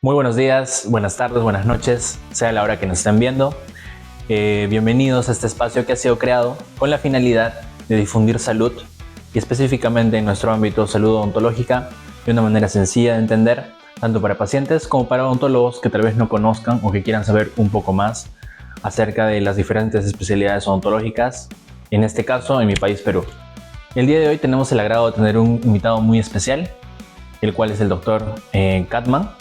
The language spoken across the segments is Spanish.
Muy buenos días, buenas tardes, buenas noches, sea la hora que nos estén viendo. Bienvenidos a este espacio que ha sido creado con la finalidad de difundir salud y específicamente en nuestro ámbito salud odontológica de una manera sencilla de entender, tanto para pacientes como para odontólogos que tal vez no conozcan o que quieran saber un poco más acerca de las diferentes especialidades odontológicas, en este caso en mi país, Perú. El día de hoy tenemos el agrado de tener un invitado muy especial, el cual es el doctor Katman,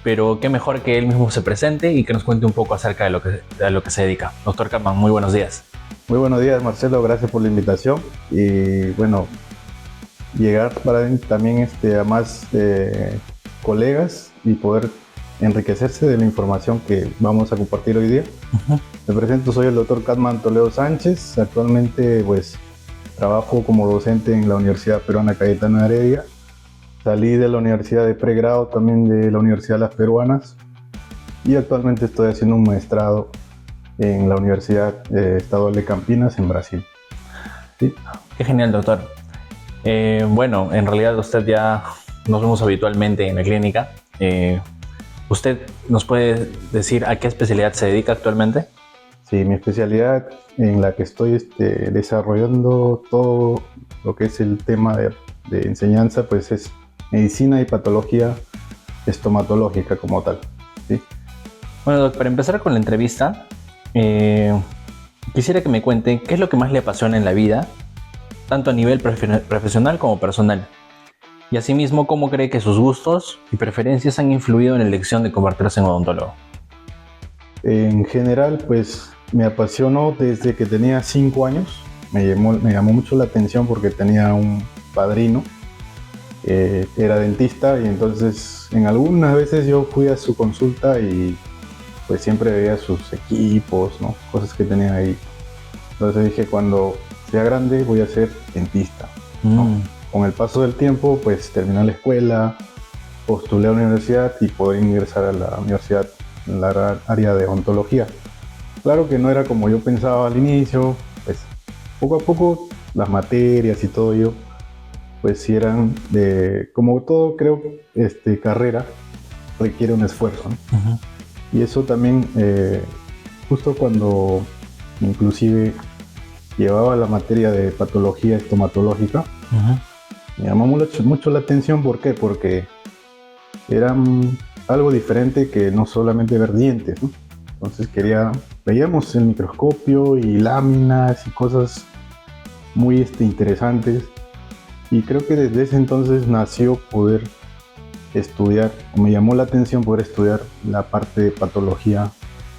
pero qué mejor que él mismo se presente y que nos cuente un poco acerca de lo que se dedica. Doctor Katman, muy buenos días. Muy buenos días, Marcelo, gracias por la invitación y bueno, llegar para también a más colegas y poder enriquecerse de la información que vamos a compartir hoy día. Me presento, soy el doctor Katman Toledo Sánchez. Actualmente pues trabajo como docente en la Universidad Peruana Cayetano Heredia. Salí de la Universidad de Pregrado, también de la Universidad de las Peruanas, y actualmente estoy haciendo un maestrado en la Universidad Estadual de Campinas en Brasil. ¿Sí? Qué genial, doctor. Bueno, en realidad usted ya nos vemos habitualmente en la clínica. ¿Usted nos puede decir a qué especialidad se dedica actualmente? Sí, mi especialidad en la que estoy desarrollando todo lo que es el tema de enseñanza, pues es medicina y patología estomatológica como tal. ¿Sí? Bueno, doctor, para empezar con la entrevista, quisiera que me cuente qué es lo que más le apasiona en la vida, tanto a nivel profesional como personal. Y asimismo, cómo cree que sus gustos y preferencias han influido en la elección de convertirse en odontólogo. En general, pues me apasionó desde que tenía 5 años. Me llamó mucho la atención porque tenía un padrino, era dentista, y entonces en algunas veces yo fui a su consulta y pues siempre veía sus equipos, ¿no? Cosas que tenía ahí. Entonces dije, cuando sea grande voy a ser dentista, ¿no? Con el paso del tiempo, pues terminé la escuela, postulé a la universidad y poder ingresar a la universidad en la área de odontología. Claro que no era como yo pensaba al inicio, pues poco a poco las materias y todo ello, pues sí eran como todo, creo, carrera requiere un esfuerzo, ¿no? Y eso también, justo cuando inclusive llevaba la materia de patología estomatológica, me llamó mucho la atención. ¿Por qué? Porque era algo diferente que no solamente ver dientes, ¿no? Entonces veíamos el microscopio y láminas y cosas muy interesantes, y creo que desde ese entonces nació poder estudiar, o me llamó la atención poder estudiar la parte de patología,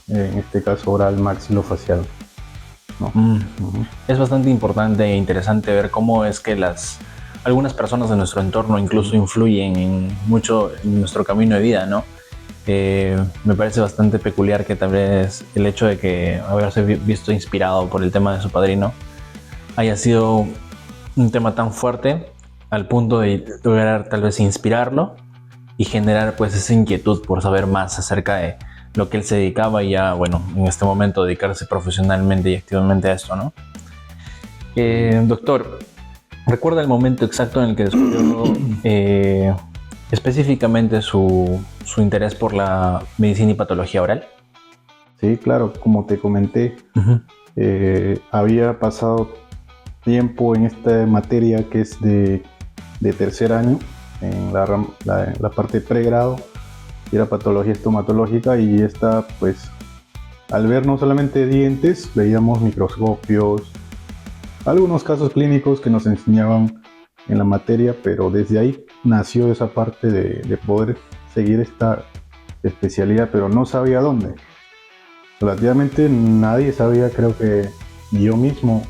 en este caso oral maxilofacial, ¿no? Es bastante importante e interesante ver cómo es que algunas personas de nuestro entorno incluso influyen mucho en nuestro camino de vida, ¿no? Me parece bastante peculiar que tal vez el hecho de que haberse visto inspirado por el tema de su padrino haya sido un tema tan fuerte al punto de lograr tal vez inspirarlo y generar pues esa inquietud por saber más acerca de lo que él se dedicaba y ya, bueno, en este momento dedicarse profesionalmente y activamente a esto, ¿no? Doctor, ¿recuerda el momento exacto en el que descubrió específicamente su interés por la medicina y patología oral? Sí, claro, como te comenté, había pasado tiempo en esta materia que es de tercer año, en la parte de pregrado, y era patología estomatológica, y pues al ver no solamente dientes, veíamos microscopios, algunos casos clínicos que nos enseñaban en la materia, pero desde ahí nació esa parte de poder seguir esta especialidad, pero no sabía dónde. Relativamente nadie sabía, creo que yo mismo,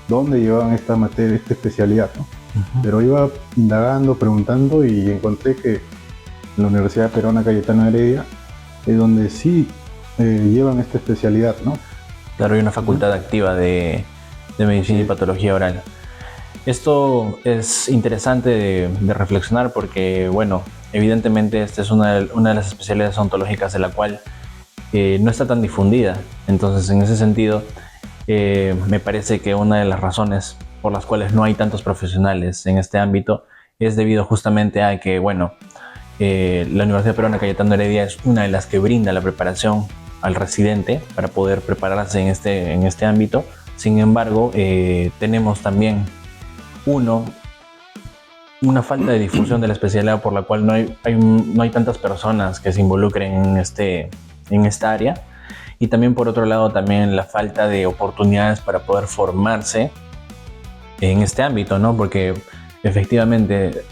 dónde llevaban esta materia, esta especialidad, ¿no? Pero iba indagando, preguntando, y encontré que en la Universidad Peruana Cayetano Heredia es donde sí llevan esta especialidad, ¿no? Claro, hay una facultad activa de medicina y patología oral. Esto es interesante de reflexionar porque, bueno, evidentemente esta es una de las especialidades odontológicas de la cual no está tan difundida. Entonces, en ese sentido, me parece que una de las razones por las cuales no hay tantos profesionales en este ámbito es debido justamente a que, bueno, la Universidad Peruana Cayetano Heredia es una de las que brinda la preparación al residente para poder prepararse en este ámbito. Sin embargo, tenemos también una falta de difusión de la especialidad, por la cual no hay tantas personas que se involucren en esta área. Y también, por otro lado, también la falta de oportunidades para poder formarse en este ámbito, ¿no? Porque efectivamente,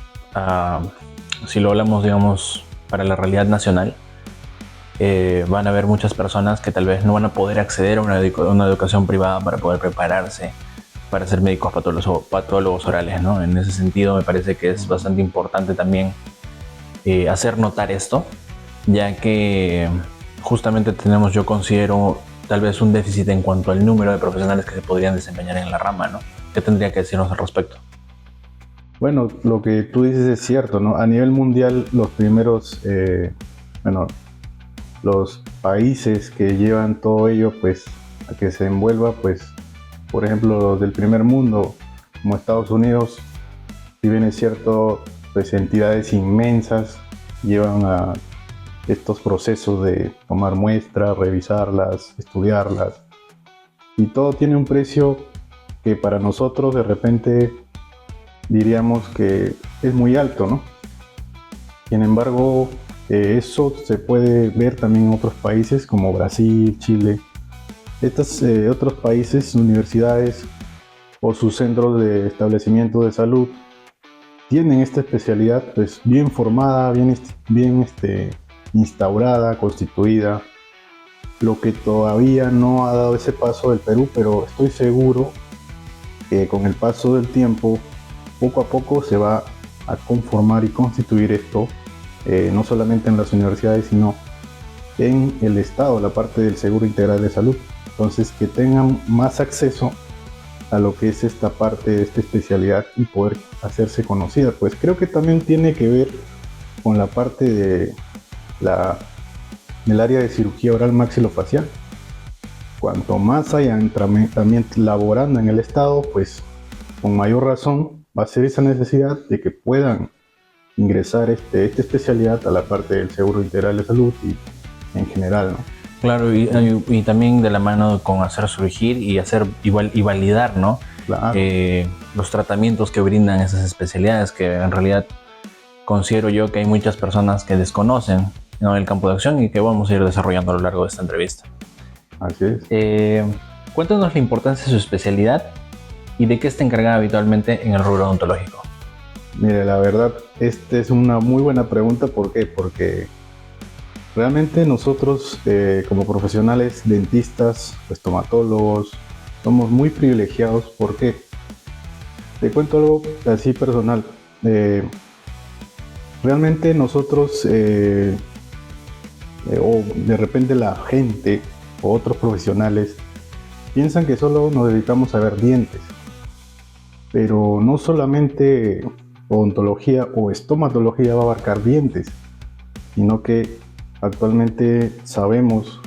si lo hablamos, digamos, para la realidad nacional, van a haber muchas personas que tal vez no van a poder acceder a una educación privada para poder prepararse para ser médicos patólogos orales, ¿no? En ese sentido, me parece que es bastante importante también hacer notar esto, ya que justamente tenemos, yo considero, tal vez un déficit en cuanto al número de profesionales que se podrían desempeñar en la rama, ¿no? ¿Qué tendría que decirnos al respecto? Bueno, lo que tú dices es cierto, ¿no? A nivel mundial, los primeros, los países que llevan todo ello, pues, a que se envuelva, pues, por ejemplo, los del primer mundo, como Estados Unidos, si bien es cierto, pues entidades inmensas llevan a estos procesos de tomar muestras, revisarlas, estudiarlas, y todo tiene un precio que para nosotros de repente diríamos que es muy alto, ¿no? Sin embargo, eso se puede ver también en otros países como Brasil, Chile. Estos otros países, universidades o sus centros de establecimiento de salud tienen esta especialidad pues bien formada, bien instaurada, constituida, lo que todavía no ha dado ese paso del Perú, pero estoy seguro que con el paso del tiempo, poco a poco se va a conformar y constituir esto, no solamente en las universidades, sino en el Estado, la parte del Seguro Integral de Salud. Entonces, que tengan más acceso a lo que es esta parte de esta especialidad y poder hacerse conocida. Pues creo que también tiene que ver con la parte de del área de cirugía oral maxilofacial. Cuanto más hayan también laborando en el Estado, pues con mayor razón va a ser esa necesidad de que puedan ingresar esta especialidad a la parte del Seguro Integral de Salud y en general, ¿no? Claro, y también de la mano con hacer surgir y hacer y validar, ¿no? Claro. Los tratamientos que brindan esas especialidades, que en realidad considero yo que hay muchas personas que desconocen, ¿no?, el campo de acción, y que vamos a ir desarrollando a lo largo de esta entrevista. Así es. Cuéntanos la importancia de su especialidad y de qué está encargada habitualmente en el rubro odontológico. Mire, la verdad, esta es una muy buena pregunta. ¿Por qué? Porque realmente nosotros como profesionales, dentistas, estomatólogos, somos muy privilegiados. ¿Por qué? Te cuento algo así personal. Realmente nosotros, o de repente la gente o otros profesionales, piensan que solo nos dedicamos a ver dientes. Pero no solamente odontología o estomatología va a abarcar dientes, sino que actualmente sabemos,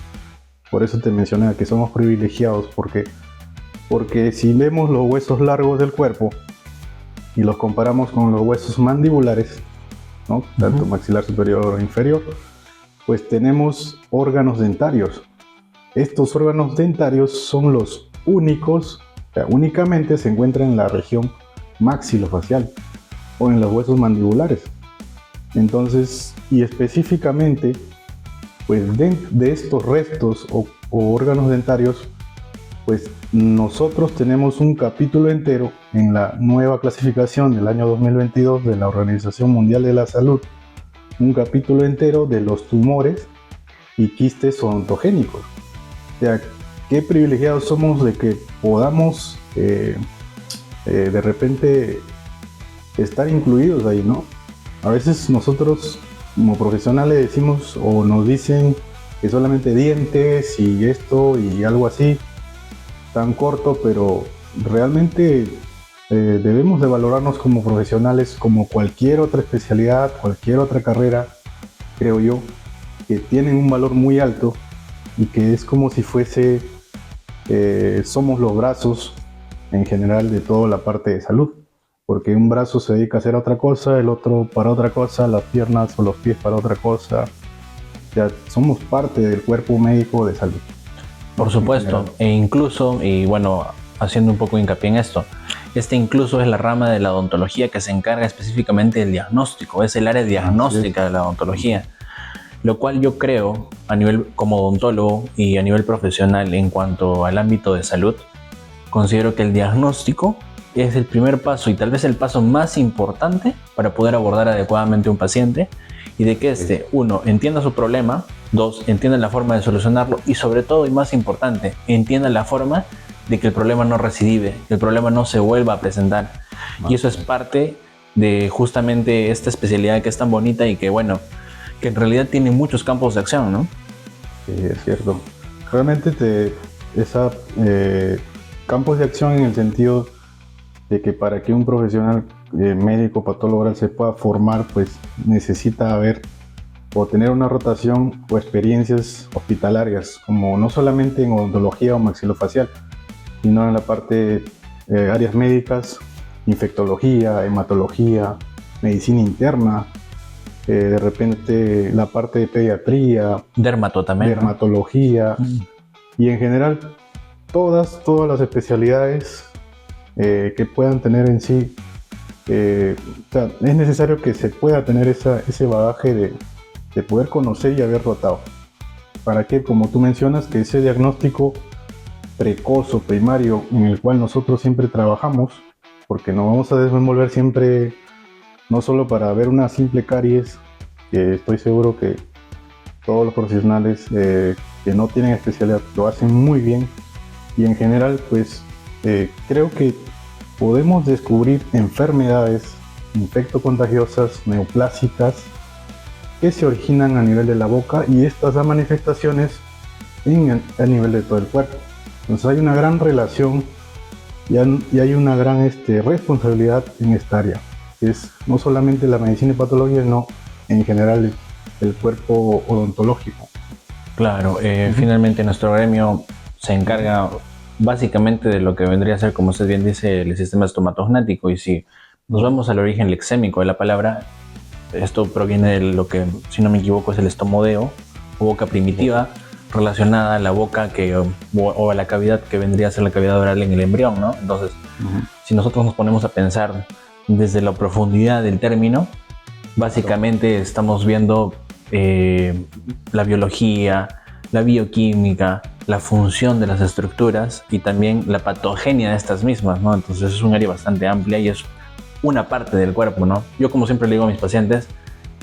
por eso te mencioné que somos privilegiados, porque si vemos los huesos largos del cuerpo y los comparamos con los huesos mandibulares, ¿no?, tanto maxilar superior o inferior, pues tenemos órganos dentarios. Estos órganos dentarios son los únicos, o sea, únicamente se encuentran en la región maxilofacial o en los huesos mandibulares. Entonces, y específicamente, pues de estos restos o órganos dentarios, pues nosotros tenemos un capítulo entero en la nueva clasificación del año 2022 de la Organización Mundial de la Salud, un capítulo entero de los tumores y quistes odontogénicos. O sea, qué privilegiados somos de que podamos de repente estar incluidos ahí, ¿no? A veces nosotros como profesionales decimos o nos dicen que solamente dientes y esto y algo así, tan corto, pero realmente debemos de valorarnos como profesionales como cualquier otra especialidad, cualquier otra carrera, creo yo, que tienen un valor muy alto y que es como si fuese, somos los brazos en general de toda la parte de salud. porque un brazo se dedica a hacer otra cosa, el otro para otra cosa, las piernas o los pies para otra cosa. Ya somos parte del cuerpo médico de salud. Por supuesto, e incluso, y bueno, haciendo un poco hincapié en esto, incluso es la rama de la odontología que se encarga específicamente del diagnóstico, es el área diagnóstica de la odontología, lo cual yo creo, a nivel como odontólogo y a nivel profesional en cuanto al ámbito de salud, considero que el diagnóstico es el primer paso y tal vez el paso más importante para poder abordar adecuadamente a un paciente y de que uno, entienda su problema, dos, entienda la forma de solucionarlo y sobre todo y más importante, entienda la forma de que el problema no recidive, que el problema no se vuelva a presentar. Y eso es parte de justamente esta especialidad que es tan bonita y que bueno, que en realidad tiene muchos campos de acción, ¿no? Sí, es cierto. Realmente campos de acción en el sentido de que para que un profesional médico patólogo oral se pueda formar, pues necesita haber o tener una rotación o experiencias hospitalarias, como no solamente en odontología o maxilofacial, sino en la parte áreas médicas, infectología, hematología, medicina interna, de repente la parte de pediatría, dermatología, y en general todas las especialidades que puedan tener en sí. O sea, es necesario que se pueda tener ese bagaje de poder conocer y haber rotado, para que, como tú mencionas, que ese diagnóstico precoz o primario en el cual nosotros siempre trabajamos, porque nos vamos a desenvolver siempre no solo para ver una simple caries, que estoy seguro que todos los profesionales que no tienen especialidad lo hacen muy bien, y en general pues creo que podemos descubrir enfermedades infectocontagiosas neoplásicas que se originan a nivel de la boca, y estas dan manifestaciones a nivel de todo el cuerpo. Entonces hay una gran relación y hay una gran responsabilidad en esta área, que es no solamente la medicina y patología, sino en general el cuerpo odontológico. Claro, finalmente nuestro gremio se encarga básicamente de lo que vendría a ser, como usted bien dice, el sistema estomatognático, y si nos vamos al origen lexémico de la palabra, esto proviene de lo que, si no me equivoco, es el estomodeo o boca primitiva, relacionada a la boca o a la cavidad que vendría a ser la cavidad oral en el embrión, ¿no? Entonces, si nosotros nos ponemos a pensar desde la profundidad del término, básicamente estamos viendo la biología, la bioquímica, la función de las estructuras y también la patogenia de estas mismas, ¿no? Entonces es un área bastante amplia y es una parte del cuerpo, ¿no? Yo, como siempre le digo a mis pacientes,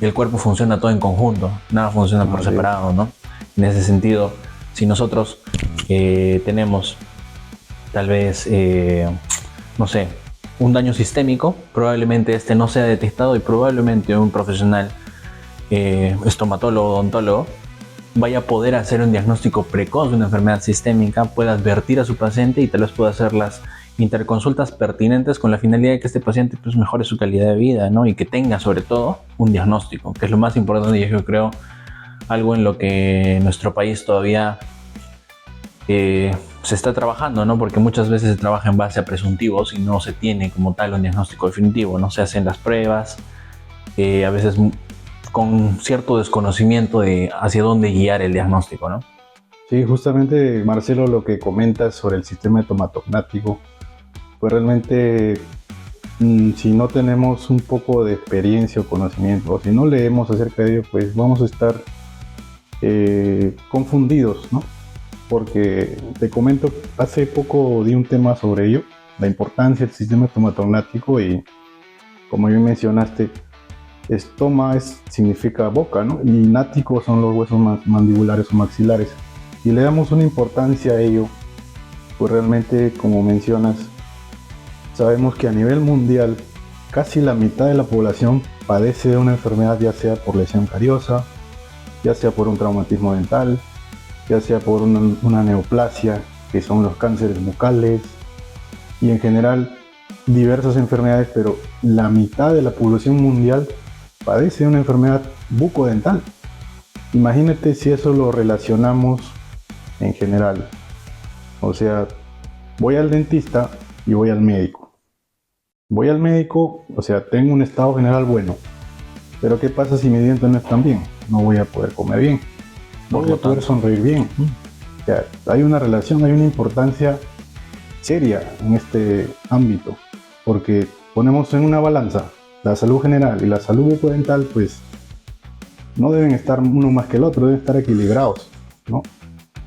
el cuerpo funciona todo en conjunto, nada funciona por separado, ¿no? En ese sentido, si nosotros tenemos tal vez, no sé, un daño sistémico, probablemente no sea detectado y probablemente un profesional estomatólogo o odontólogo vaya a poder hacer un diagnóstico precoz de una enfermedad sistémica, pueda advertir a su paciente y tal vez pueda hacer las interconsultas pertinentes con la finalidad de que este paciente pues mejore su calidad de vida, ¿no? Y que tenga sobre todo un diagnóstico, que es lo más importante, y yo creo algo en lo que nuestro país todavía se está trabajando, ¿no? Porque muchas veces se trabaja en base a presuntivos y no se tiene como tal un diagnóstico definitivo, no se hacen las pruebas, a veces con cierto desconocimiento de hacia dónde guiar el diagnóstico, ¿no? Sí, justamente, Marcelo, lo que comentas sobre el sistema estomatognático, pues realmente si no tenemos un poco de experiencia o conocimiento, o si no leemos acerca de ello, pues vamos a estar confundidos, ¿no? Porque te comento, hace poco di un tema sobre ello, la importancia del sistema estomatognático, y como bien mencionaste, significa boca, ¿no? Y nático son los huesos mandibulares o maxilares. Y le damos una importancia a ello, pues realmente, como mencionas, sabemos que a nivel mundial casi la mitad de la población padece de una enfermedad, ya sea por lesión cariosa, ya sea por un traumatismo dental, ya sea por una neoplasia, que son los cánceres bucales, y en general diversas enfermedades, pero la mitad de la población mundial padece de una enfermedad bucodental. Imagínate si eso lo relacionamos en general. O sea, voy al dentista y voy al médico. Voy al médico, o sea, tengo un estado general bueno, pero ¿qué pasa si mis dientes no están bien? No voy a poder comer bien, no voy a poder sonreír bien. O sea, hay una relación, hay una importancia seria en este ámbito, porque ponemos en una balanza la salud general y la salud bucodental, pues no deben estar uno más que el otro, deben estar equilibrados, ¿no?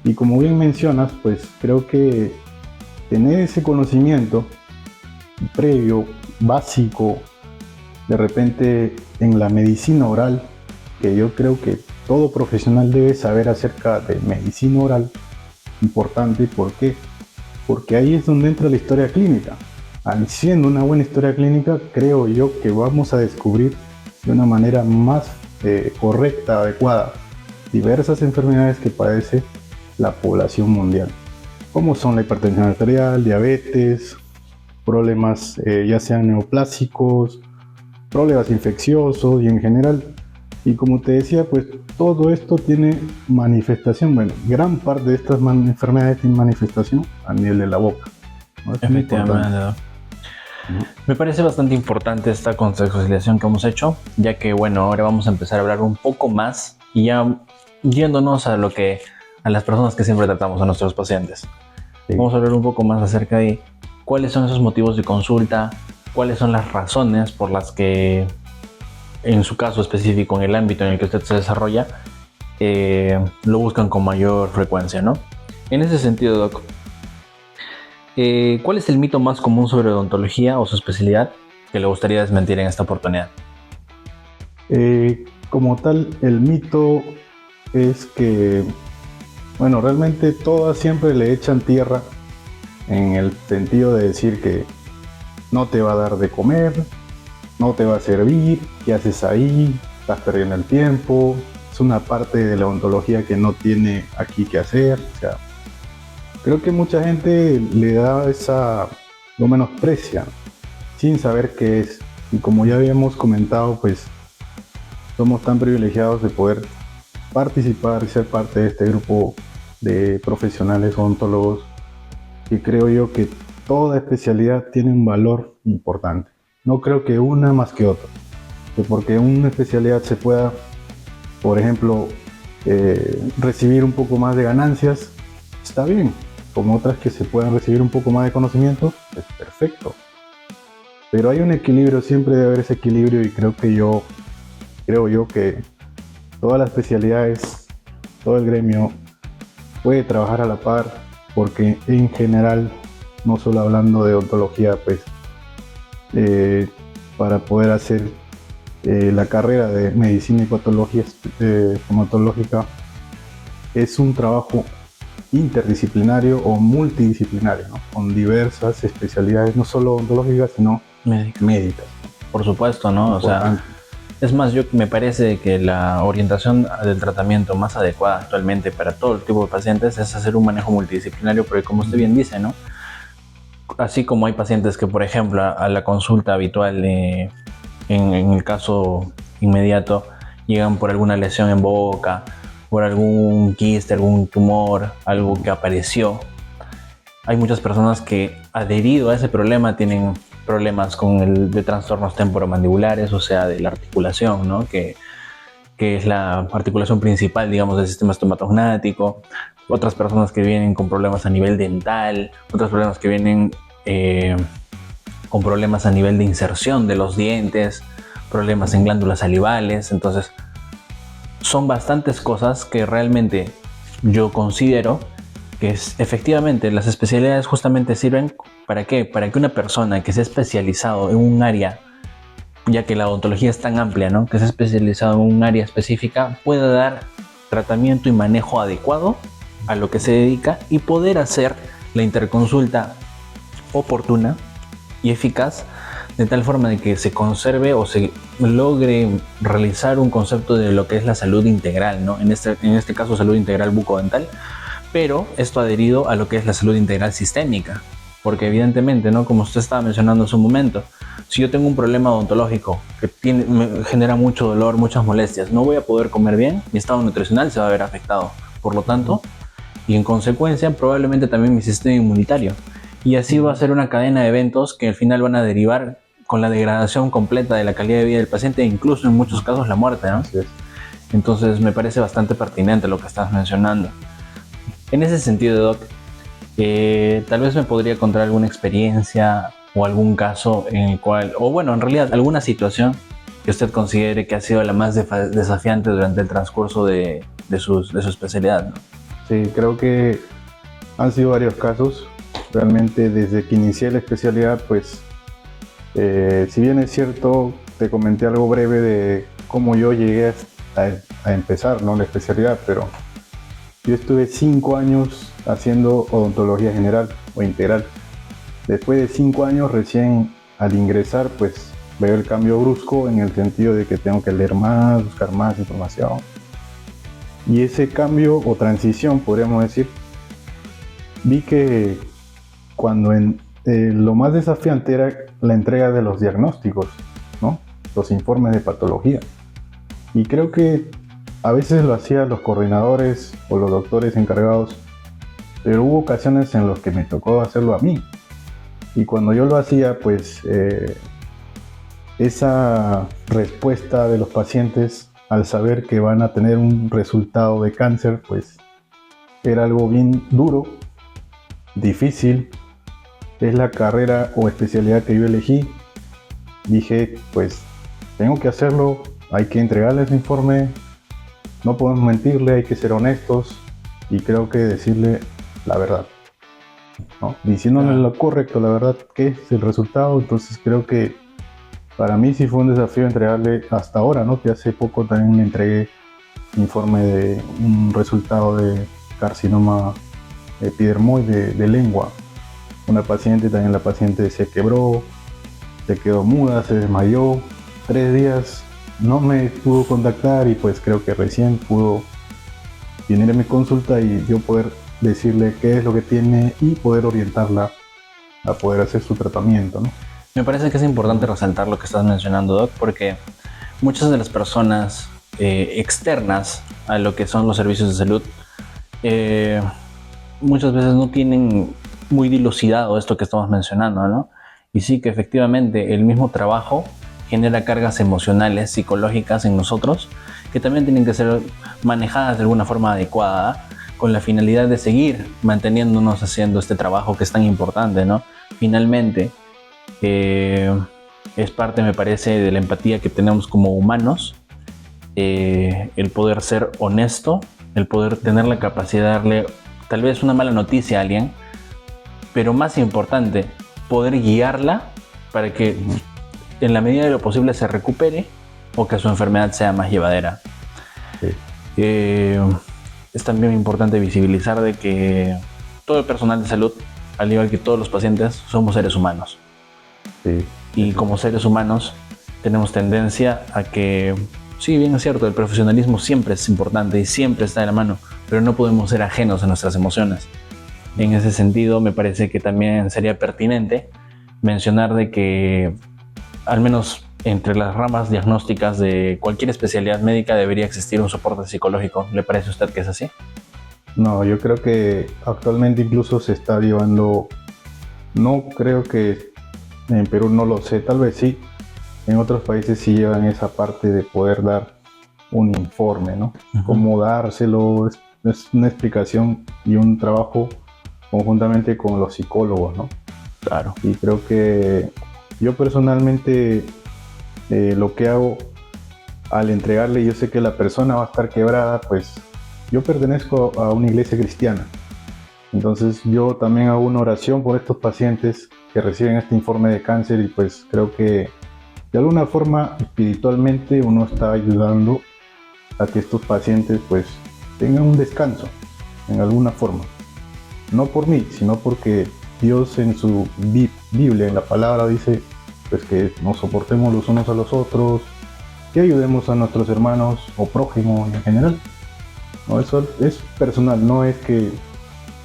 Y como bien mencionas, pues creo que tener ese conocimiento previo, básico, de repente en la medicina oral, que yo creo que todo profesional debe saber acerca de medicina oral, importante. ¿Por qué? Porque ahí es donde entra la historia clínica. Siendo una buena historia clínica, creo yo que vamos a descubrir de una manera más correcta, adecuada, diversas enfermedades que padece la población mundial, como son la hipertensión arterial, diabetes, problemas ya sean neoplásicos, problemas infecciosos y en general. Y como te decía, pues todo esto tiene manifestación, bueno, gran parte de estas enfermedades tienen manifestación a nivel de la boca, ¿no? Efectivamente. Me parece bastante importante esta contextualización que hemos hecho, ya que bueno, ahora vamos a empezar a hablar un poco más y ya yéndonos a las personas que siempre tratamos, a nuestros pacientes. Sí. Vamos a hablar un poco más acerca de cuáles son esos motivos de consulta, cuáles son las razones por las que, en su caso específico, en el ámbito en el que usted se desarrolla, lo buscan con mayor frecuencia, ¿no? En ese sentido, Doc, ¿cuál es el mito más común sobre odontología o su especialidad que le gustaría desmentir en esta oportunidad? Como tal, el mito es que, bueno, realmente todas siempre le echan tierra en el sentido de decir que no te va a dar de comer, no te va a servir, ¿qué haces ahí? Estás perdiendo el tiempo, es una parte de la odontología que no tiene aquí que hacer. O sea, creo que mucha gente le da lo menosprecia sin saber qué es. Y como ya habíamos comentado, pues somos tan privilegiados de poder participar y ser parte de este grupo de profesionales odontólogos, que creo yo que toda especialidad tiene un valor importante. No creo que una más que otra, que porque una especialidad se pueda, por ejemplo, recibir un poco más de ganancias, está bien, como otras que se puedan recibir un poco más de conocimiento, es perfecto. Pero hay un equilibrio, siempre debe haber ese equilibrio, y creo yo que todas las especialidades, todo el gremio puede trabajar a la par, porque en general, no solo hablando de odontología, pues para poder hacer la carrera de medicina y patología estomatológica es un trabajo interdisciplinario o multidisciplinario, ¿no? Con diversas especialidades, no solo odontológicas, sino médicas. Por supuesto, ¿no? O sea, es más, me parece que la orientación del tratamiento más adecuada actualmente para todo el tipo de pacientes es hacer un manejo multidisciplinario, porque como usted bien dice, ¿no? Así como hay pacientes que, por ejemplo, a la consulta habitual, en el caso inmediato, llegan por alguna lesión en boca, por algún quiste, algún tumor, algo que apareció. Hay muchas personas que, adherido a ese problema, tienen problemas de trastornos temporomandibulares, o sea, de la articulación, ¿no? Que es la articulación principal, digamos, del sistema estomatognático. Otras personas que vienen con problemas a nivel dental, otros problemas que vienen con problemas a nivel de inserción de los dientes, problemas en glándulas salivales. Entonces, son bastantes cosas que realmente yo considero que efectivamente las especialidades justamente sirven ¿para qué? Para que una persona que se ha especializado en un área, ya que la odontología es tan amplia, ¿no? Que se ha especializado en un área específica, pueda dar tratamiento y manejo adecuado a lo que se dedica y poder hacer la interconsulta oportuna y eficaz, de tal forma de que se conserve o se logre realizar un concepto de lo que es la salud integral, ¿no? En este caso, salud integral bucodental, pero esto adherido a lo que es la salud integral sistémica, porque evidentemente, ¿no? Como usted estaba mencionando hace un momento, si yo tengo un problema odontológico que me genera mucho dolor, muchas molestias, no voy a poder comer bien, mi estado nutricional se va a ver afectado, por lo tanto, y en consecuencia probablemente también mi sistema inmunitario, y así va a ser una cadena de eventos que al final van a derivar con la degradación completa de la calidad de vida del paciente e incluso en muchos casos la muerte, ¿no? Así es. Entonces me parece bastante pertinente lo que estás mencionando. En ese sentido, Doc, tal vez me podría contar alguna experiencia o algún caso en el cual, o bueno, en realidad alguna situación que usted considere que ha sido la más desafiante durante el transcurso de su especialidad, ¿no? Sí, creo que han sido varios casos. Realmente desde que inicié la especialidad, pues, si bien es cierto, te comenté algo breve de cómo yo llegué a empezar, ¿no?, la especialidad, pero yo estuve 5 años haciendo odontología general o integral. Después de 5 años, recién al ingresar, pues veo el cambio brusco en el sentido de que tengo que leer más, buscar más información. Y ese cambio o transición, podríamos decir, vi que cuando lo más desafiante era la entrega de los diagnósticos, ¿no?, los informes de patología. Y creo que a veces lo hacían los coordinadores o los doctores encargados, pero hubo ocasiones en las que me tocó hacerlo a mí. Y cuando yo lo hacía, pues esa respuesta de los pacientes al saber que van a tener un resultado de cáncer, pues era algo bien duro, difícil. Es la carrera o especialidad que yo elegí. Dije, pues tengo que hacerlo, hay que entregarle ese informe, no podemos mentirle, hay que ser honestos y creo que decirle la verdad, ¿no? Diciéndole lo correcto, la verdad, que es el resultado. Entonces creo que para mí sí fue un desafío entregarle hasta ahora, ¿no?, que hace poco también le entregué informe de un resultado de carcinoma epidermoide de lengua. Una paciente, también la paciente se quebró, se quedó muda, se desmayó, 3 días no me pudo contactar y pues creo que recién pudo venir a mi consulta y yo poder decirle qué es lo que tiene y poder orientarla a poder hacer su tratamiento, ¿no? Me parece que es importante resaltar lo que estás mencionando, Doc, porque muchas de las personas externas a lo que son los servicios de salud muchas veces no tienen muy dilucidado esto que estamos mencionando, ¿no? Y sí que efectivamente el mismo trabajo genera cargas emocionales, psicológicas en nosotros, que también tienen que ser manejadas de alguna forma adecuada, con la finalidad de seguir manteniéndonos haciendo este trabajo que es tan importante, ¿no? Finalmente, es parte, me parece, de la empatía que tenemos como humanos, el poder ser honesto, el poder tener la capacidad de darle tal vez una mala noticia a alguien, pero más importante, poder guiarla para que en la medida de lo posible se recupere o que su enfermedad sea más llevadera. Sí. Es también importante visibilizar de que todo el personal de salud, al igual que todos los pacientes, somos seres humanos. Sí. Y como seres humanos tenemos tendencia a que, sí, bien es cierto, el profesionalismo siempre es importante y siempre está de la mano, pero no podemos ser ajenos a nuestras emociones. En ese sentido, me parece que también sería pertinente mencionar de que, al menos entre las ramas diagnósticas de cualquier especialidad médica, debería existir un soporte psicológico. ¿Le parece a usted que es así? No, yo creo que actualmente incluso se está llevando, no creo que en Perú, no lo sé, tal vez sí, en otros países sí llevan esa parte de poder dar un informe, ¿no? Uh-huh. Cómo dárselo, es una explicación y un trabajo conjuntamente con los psicólogos, ¿no? Claro. Y creo que yo personalmente lo que hago al entregarle, yo sé que la persona va a estar quebrada, pues yo pertenezco a una iglesia cristiana. Entonces yo también hago una oración por estos pacientes que reciben este informe de cáncer y pues creo que de alguna forma espiritualmente uno está ayudando a que estos pacientes pues tengan un descanso en alguna forma. No por mí, sino porque Dios en su Biblia, en la palabra, dice pues que nos soportemos los unos a los otros, que ayudemos a nuestros hermanos o prójimos en general. No, eso es personal, no es que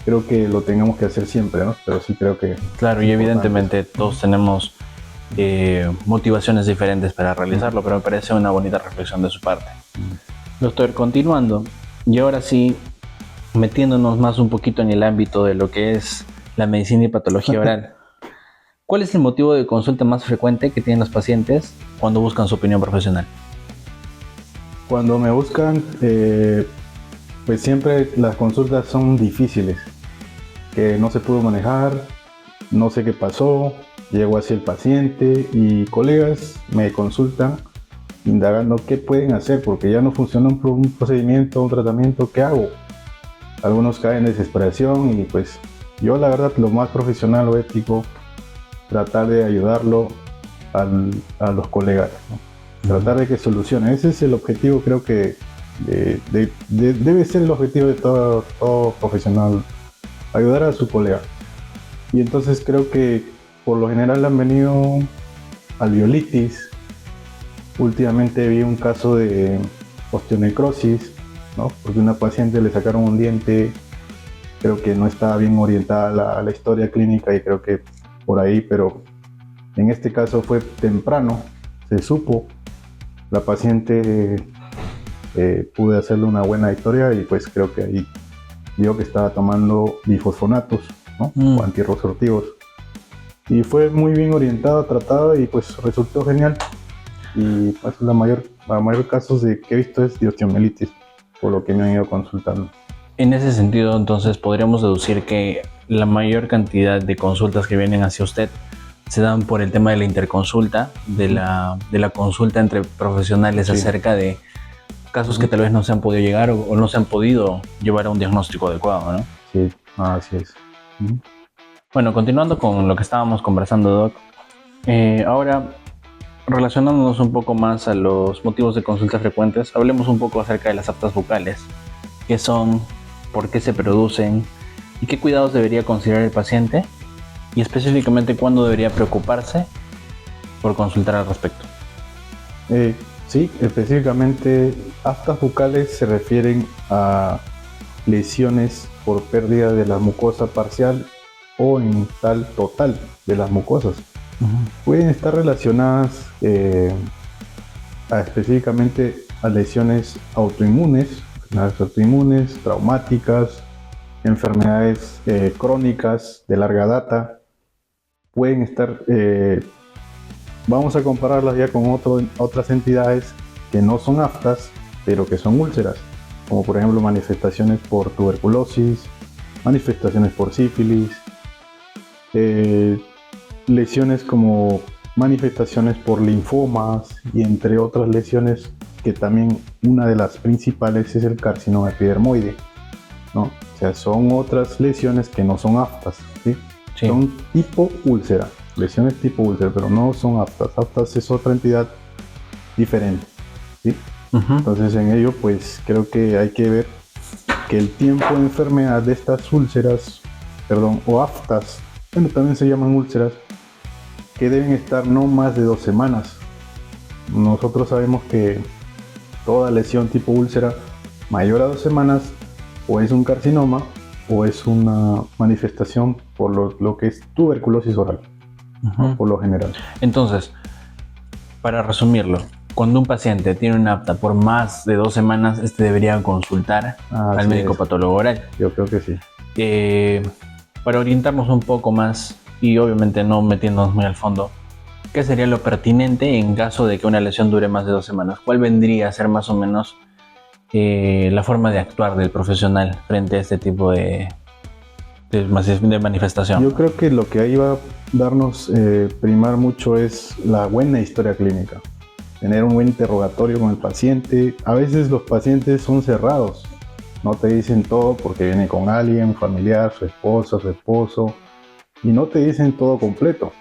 creo que lo tengamos que hacer siempre, ¿no? Pero sí creo que... Claro, y evidentemente todos tenemos motivaciones diferentes para realizarlo, pero me parece una bonita reflexión de su parte. Doctor, continuando, y ahora sí, metiéndonos más un poquito en el ámbito de lo que es la medicina y patología oral, ¿Cuál es el motivo de consulta más frecuente que tienen los pacientes cuando buscan su opinión profesional? Cuando me buscan, pues siempre las consultas son difíciles, que no se pudo manejar, no sé qué pasó, llegó así el paciente y colegas me consultan indagando qué pueden hacer porque ya no funciona un procedimiento, un tratamiento, ¿qué hago? Algunos caen en desesperación y pues yo la verdad lo más profesional o ético, tratar de ayudarlo a los colegas, ¿no? Tratar de que solucione. Ese es el objetivo, creo que debe ser el objetivo de todo profesional, ayudar a su colega. Y entonces creo que por lo general han venido alveolitis. Últimamente vi un caso de osteonecrosis, ¿no? Porque a una paciente le sacaron un diente, creo que no estaba bien orientada a la historia clínica y creo que por ahí, pero en este caso fue temprano, se supo. La paciente pude hacerle una buena historia y pues creo que ahí vio que estaba tomando bifosfonatos, ¿no? O antirresortivos. Y fue muy bien orientada, tratada y pues resultó genial. Y pues la mayor casos que he visto es de osteomielitis, por lo que me han ido consultando. En ese sentido, entonces, podríamos deducir que la mayor cantidad de consultas que vienen hacia usted se dan por el tema de la interconsulta, de la consulta entre profesionales, sí, acerca de casos que tal vez no se han podido llegar o no se han podido llevar a un diagnóstico adecuado, ¿no? Sí, así es. Bueno, continuando con lo que estábamos conversando, Doc, ahora relacionándonos un poco más a los motivos de consultas frecuentes, hablemos un poco acerca de las aftas bucales. ¿Qué son? ¿Por qué se producen? ¿Y qué cuidados debería considerar el paciente? Y específicamente, ¿cuándo debería preocuparse por consultar al respecto? Sí, específicamente aftas bucales se refieren a lesiones por pérdida de la mucosa parcial o en tal total de las mucosas. Pueden estar relacionadas específicamente a lesiones autoinmunes, traumáticas, enfermedades crónicas de larga data. Pueden estar, vamos a compararlas ya con otras entidades que no son aftas, pero que son úlceras, como por ejemplo manifestaciones por tuberculosis, manifestaciones por sífilis, lesiones como manifestaciones por linfomas y entre otras lesiones, que también una de las principales es el carcinoma epidermoide, ¿no? O sea, son otras lesiones que no son aftas, ¿sí? Sí. Son tipo úlcera, lesiones tipo úlcera, pero no son aftas. Aftas es otra entidad diferente, ¿sí? Entonces en ello pues creo que hay que ver que el tiempo de enfermedad de estas úlceras, o aftas, bueno, también se llaman úlceras, que deben estar no más de 2 semanas. Nosotros sabemos que toda lesión tipo úlcera mayor a 2 semanas o es un carcinoma o es una manifestación por lo que es tuberculosis oral, ¿no? Por lo general. Entonces, para resumirlo, cuando un paciente tiene una afta por más de 2 semanas, debería consultar al médico patólogo oral. Yo creo que sí. Para orientarnos un poco más y obviamente no metiéndonos muy al fondo, ¿qué sería lo pertinente en caso de que una lesión dure más de 2 semanas? ¿Cuál vendría a ser más o menos la forma de actuar del profesional frente a este tipo de manifestación? Yo creo que lo que ahí va a darnos primar mucho es la buena historia clínica. Tener un buen interrogatorio con el paciente. A veces los pacientes son cerrados, no te dicen todo porque viene con alguien, un familiar, su esposa, su esposo, y no te dicen todo completo.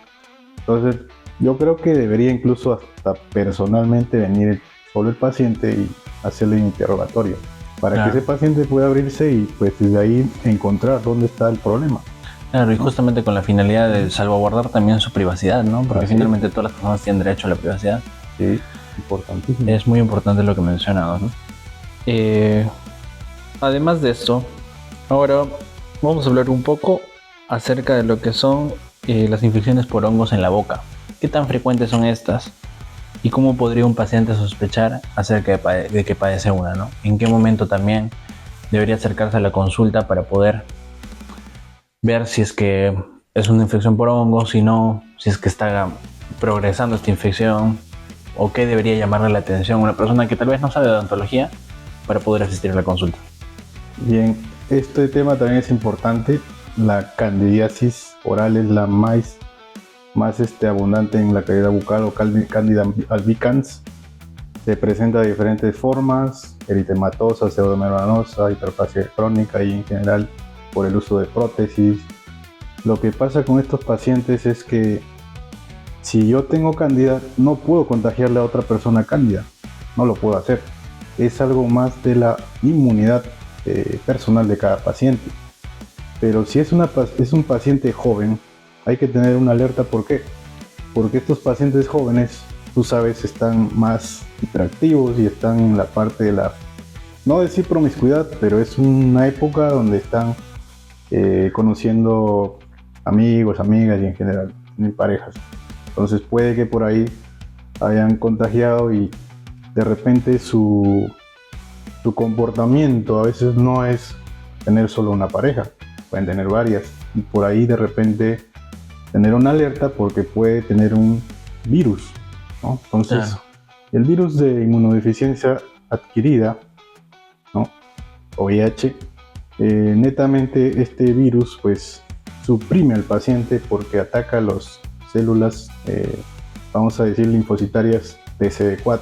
Entonces yo creo que debería incluso hasta personalmente venir solo el paciente y hacerle un interrogatorio para que ese paciente pueda abrirse y pues desde ahí encontrar dónde está el problema. Claro, y justamente con la finalidad de salvaguardar también su privacidad, ¿no? Porque finalmente todas las personas tienen derecho a la privacidad. Sí, importantísimo. Es muy importante lo que mencionas, ¿no? Además de esto, ahora vamos a hablar un poco acerca de lo que son las infecciones por hongos en la boca. ¿Qué tan frecuentes son estas? ¿Y cómo podría un paciente sospechar acerca de que padece una, ¿no? ¿En qué momento también debería acercarse a la consulta para poder ver si es que es una infección por hongos, si no, si es que está progresando esta infección, o qué debería llamarle la atención a una persona que tal vez no sabe de odontología para poder asistir a la consulta. Bien, este tema también es importante. La candidiasis oral es la más abundante en la cavidad bucal, o Candida albicans. Se presenta de diferentes formas: eritematosa, pseudomembranosa, hiperplasia crónica, y en general por el uso de prótesis. Lo que pasa con estos pacientes es que si yo tengo cándida, no puedo contagiarle a otra persona cándida, no lo puedo hacer. Es algo más de la inmunidad personal de cada paciente. Pero si es un paciente joven, hay que tener una alerta. ¿Por qué? Porque estos pacientes jóvenes, tú sabes, están más hiperactivos y están en la parte de la, no decir promiscuidad, pero es una época donde están conociendo amigos, amigas y en general parejas. Entonces puede que por ahí hayan contagiado y de repente su comportamiento a veces no es tener solo una pareja, pueden tener varias, y por ahí de repente tener una alerta porque puede tener un virus, ¿no? Entonces, Claro. el virus de inmunodeficiencia adquirida, ¿no? O VIH, netamente este virus pues suprime al paciente porque ataca las células, vamos a decir, linfocitarias de CD4.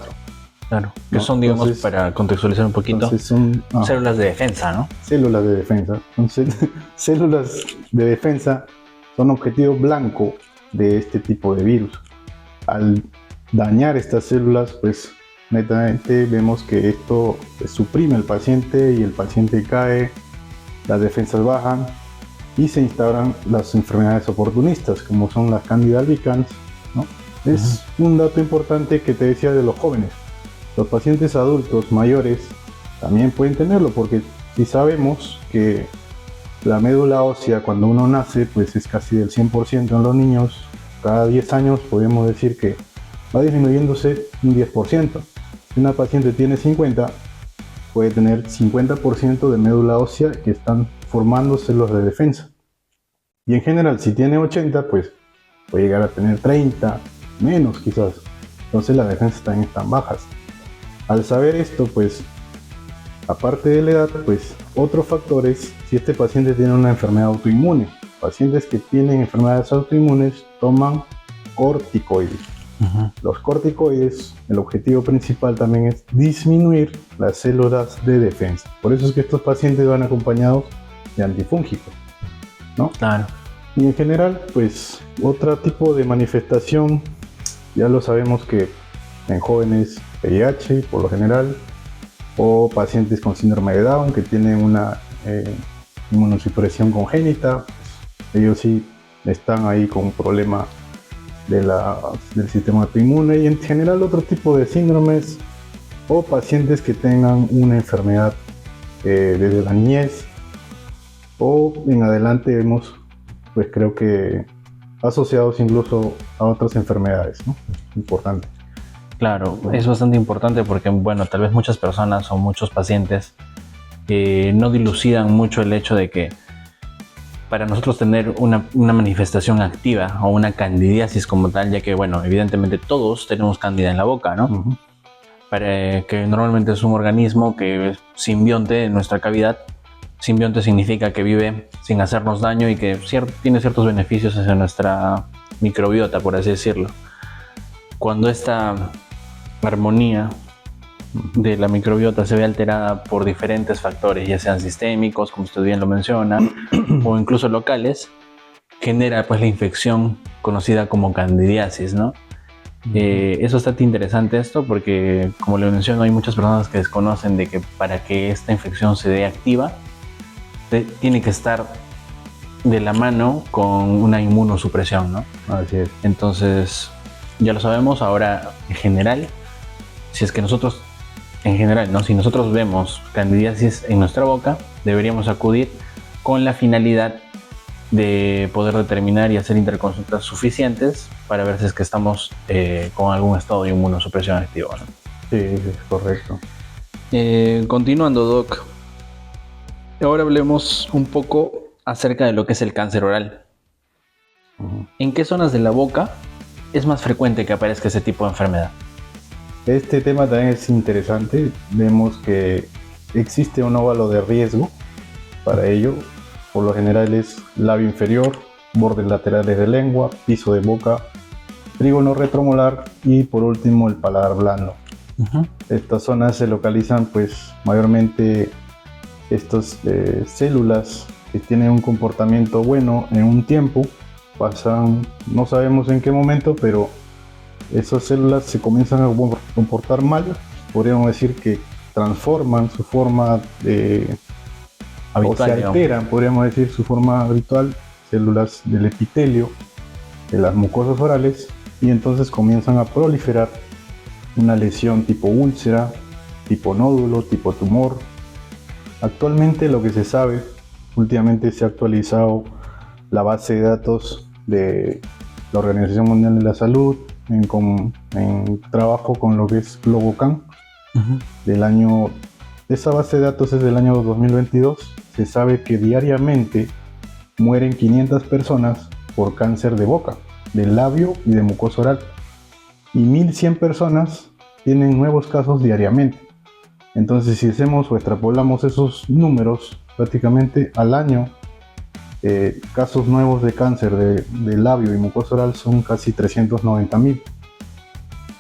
Claro, que ¿No? son, digamos, Entonces, para contextualizar un poquito, son células de defensa, ¿no? células de defensa. Entonces, células de defensa son objetivo blanco de este tipo de virus. Al dañar estas células, pues netamente vemos que esto suprime al paciente y el paciente cae, las defensas bajan y se instauran las enfermedades oportunistas, como son las Candida albicans, ¿no? Es un dato importante que te decía de los jóvenes. Los pacientes adultos mayores también pueden tenerlo, porque si sabemos que la médula ósea cuando uno nace pues es casi del 100% en los niños, cada 10 años podemos decir que va disminuyéndose un 10%. Si una paciente tiene 50, puede tener 50% de médula ósea que están formando células de defensa. Y en general, si tiene 80, pues puede llegar a tener 30, menos quizás. Entonces las defensas también están bajas. Al saber esto, pues, aparte de la edad, pues, otros factores, si este paciente tiene una enfermedad autoinmune. Pacientes que tienen enfermedades autoinmunes toman corticoides. Los corticoides, el objetivo principal también es disminuir las células de defensa. Por eso es que estos pacientes van acompañados de antifúngicos, ¿no? Claro. Y en general, pues, otro tipo de manifestación, ya lo sabemos que en jóvenes VIH, por lo general, o pacientes con síndrome de Down que tienen una inmunosupresión congénita, pues, ellos sí están ahí con un problema del sistema autoinmune. Y en general otro tipo de síndromes o pacientes que tengan una enfermedad desde la niñez o en adelante, vemos, pues creo que asociados incluso a otras enfermedades, ¿no? Importante. Claro, es bastante importante porque, bueno, tal vez muchas personas o muchos pacientes no dilucidan mucho el hecho de que para nosotros tener una manifestación activa o una candidiasis como tal, ya que, bueno, evidentemente todos tenemos cándida en la boca, ¿no? Para que normalmente es un organismo que es simbionte en nuestra cavidad. Simbionte significa que vive sin hacernos daño y que tiene ciertos beneficios hacia nuestra microbiota, por así decirlo. Cuando esta armonía de la microbiota se ve alterada por diferentes factores, ya sean sistémicos, como usted bien lo menciona, o incluso locales, genera pues la infección conocida como candidiasis, ¿no? Es bastante interesante esto porque, como le menciono, hay muchas personas que desconocen de que para que esta infección se dé activa, tiene que estar de la mano con una inmunosupresión, ¿no? Así es. Entonces, ya lo sabemos. Ahora, en general, si es que nosotros, en general, ¿no? Si nosotros vemos candidiasis en nuestra boca, deberíamos acudir con la finalidad de poder determinar y hacer interconsultas suficientes para ver si es que estamos con algún estado de inmunosupresión activo, ¿no? Sí, es correcto. Continuando, Doc. Ahora hablemos un poco acerca de lo que es el cáncer oral. ¿En qué zonas de la boca es más frecuente que aparezca ese tipo de enfermedad? Este tema también es interesante. Vemos que existe un óvalo de riesgo para ello. Por lo general es labio inferior, bordes laterales de lengua, piso de boca, trígono retromolar y por último el paladar blando. Estas zonas se localizan pues mayormente estas células que tienen un comportamiento bueno en un tiempo, pasan, no sabemos en qué momento, pero esas células se comienzan a comportar mal, podríamos decir que transforman su forma Habitual, o se alteran, podríamos decir, su forma habitual, células del epitelio, de las mucosas orales, y entonces comienzan a proliferar una lesión tipo úlcera, tipo nódulo, tipo tumor. Actualmente lo que se sabe, últimamente se ha actualizado la base de datos de la Organización Mundial de la Salud en trabajo con lo que es Globocan del año. Esa base de datos es del año 2022. Se sabe que diariamente mueren 500 personas por cáncer de boca, de labio y de mucosa oral. Y 1100 personas tienen nuevos casos diariamente. Entonces, si hacemos o extrapolamos esos números, prácticamente al año, casos nuevos de cáncer de labio y mucosa oral son casi 390.000.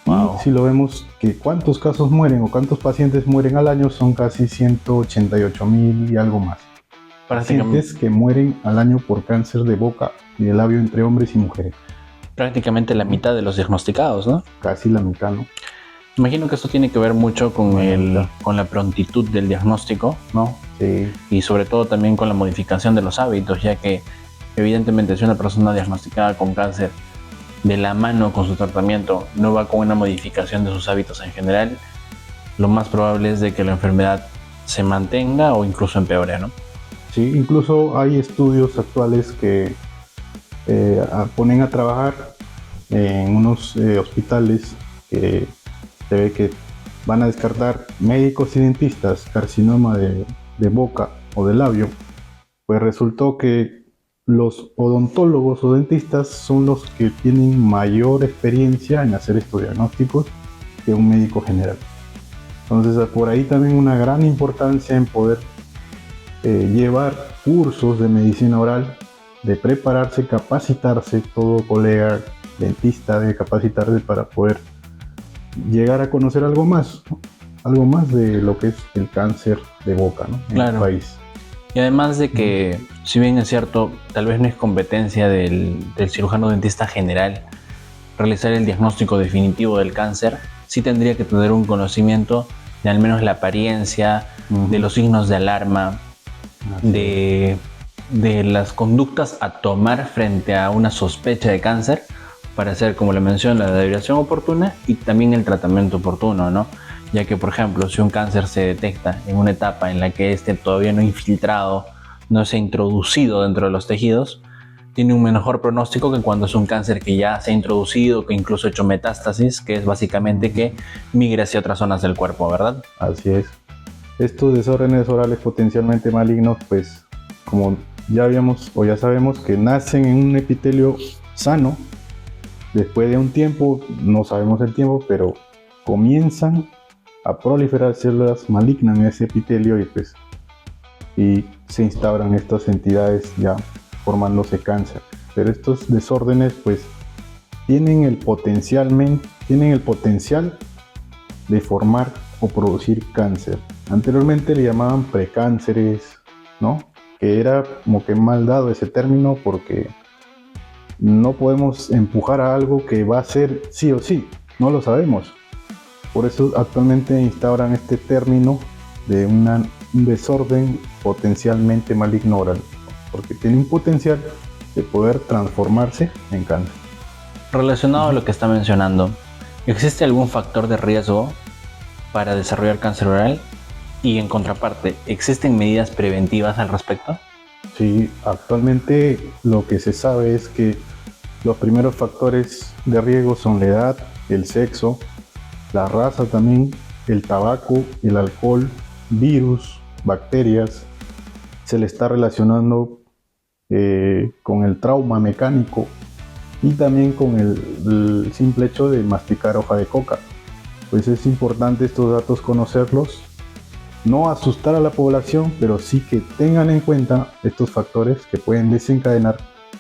Wow. Y si lo vemos, que cuántos casos mueren o cuántos pacientes mueren al año son casi 188.000 y algo más. Pacientes que mueren al año por cáncer de boca y de labio entre hombres y mujeres. Prácticamente la mitad de los diagnosticados, ¿no? Casi la mitad, ¿no? Imagino que esto tiene que ver mucho con la prontitud del diagnóstico, ¿no? Sí. Y sobre todo también con la modificación de los hábitos, ya que evidentemente si una persona diagnosticada con cáncer de la mano con su tratamiento no va con una modificación de sus hábitos en general, lo más probable es de que la enfermedad se mantenga o incluso empeore, ¿no? Sí, incluso hay estudios actuales que ponen a trabajar en unos hospitales que se ve que van a descartar médicos y dentistas carcinoma de boca o de labio. Pues resultó que los odontólogos o dentistas son los que tienen mayor experiencia en hacer estos diagnósticos que un médico general. Entonces, por ahí también una gran importancia en poder llevar cursos de medicina oral, de prepararse, capacitarse, todo colega dentista debe capacitarse para poder llegar a conocer algo más, ¿no? Algo más de lo que es el cáncer de boca, ¿no? En el país. Y además de que, si bien es cierto, tal vez no es competencia del cirujano dentista general realizar el diagnóstico definitivo del cáncer, sí tendría que tener un conocimiento de al menos la apariencia, de los signos de alarma, de las conductas a tomar frente a una sospecha de cáncer para hacer, como le menciono, la derivación oportuna y también el tratamiento oportuno, ¿no? Ya que, por ejemplo, si un cáncer se detecta en una etapa en la que este todavía no ha infiltrado, no se ha introducido dentro de los tejidos, tiene un mejor pronóstico que cuando es un cáncer que ya se ha introducido, que incluso ha hecho metástasis, que es básicamente que migre hacia otras zonas del cuerpo, ¿verdad? Así es. Estos desórdenes orales potencialmente malignos, pues, como ya habíamos o ya sabemos, que nacen en un epitelio sano. Después de un tiempo, no sabemos el tiempo, pero comienzan a proliferar células malignas en ese epitelio y se instauran estas entidades ya formándose cáncer. Pero estos desórdenes pues tienen el potencial de formar o producir cáncer. Anteriormente le llamaban precánceres, ¿no? Que era como que mal dado ese término porque no podemos empujar a algo que va a ser sí o sí, no lo sabemos. Por eso actualmente instauran este término de un desorden potencialmente maligno oral, porque tiene un potencial de poder transformarse en cáncer. Relacionado a lo que está mencionando, ¿existe algún factor de riesgo para desarrollar cáncer oral? Y en contraparte, ¿existen medidas preventivas al respecto? Sí, actualmente lo que se sabe es que los primeros factores de riesgo son la edad, el sexo, la raza también, el tabaco, el alcohol, virus, bacterias. Se le está relacionando con el trauma mecánico y también con el simple hecho de masticar hoja de coca. Pues es importante estos datos conocerlos, no asustar a la población, pero sí que tengan en cuenta estos factores que pueden desencadenar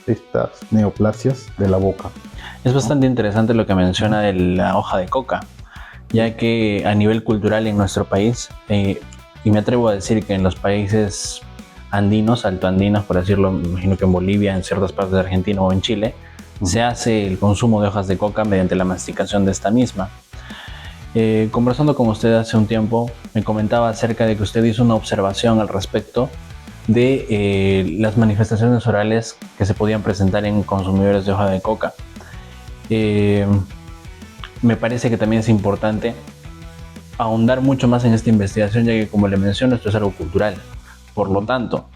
estas neoplasias de la boca. Es bastante interesante lo que menciona de la hoja de coca, ya que a nivel cultural en nuestro país, y me atrevo a decir que en los países andinos, altoandinos, por decirlo, me imagino que en Bolivia, en ciertas partes de Argentina o en Chile, se hace el consumo de hojas de coca mediante la masticación de esta misma. Conversando con usted hace un tiempo, me comentaba acerca de que usted hizo una observación al respecto de las manifestaciones orales que se podían presentar en consumidores de hoja de coca. Me parece que también es importante ahondar mucho más en esta investigación, ya que, como le menciono, esto es algo cultural. Por lo tanto,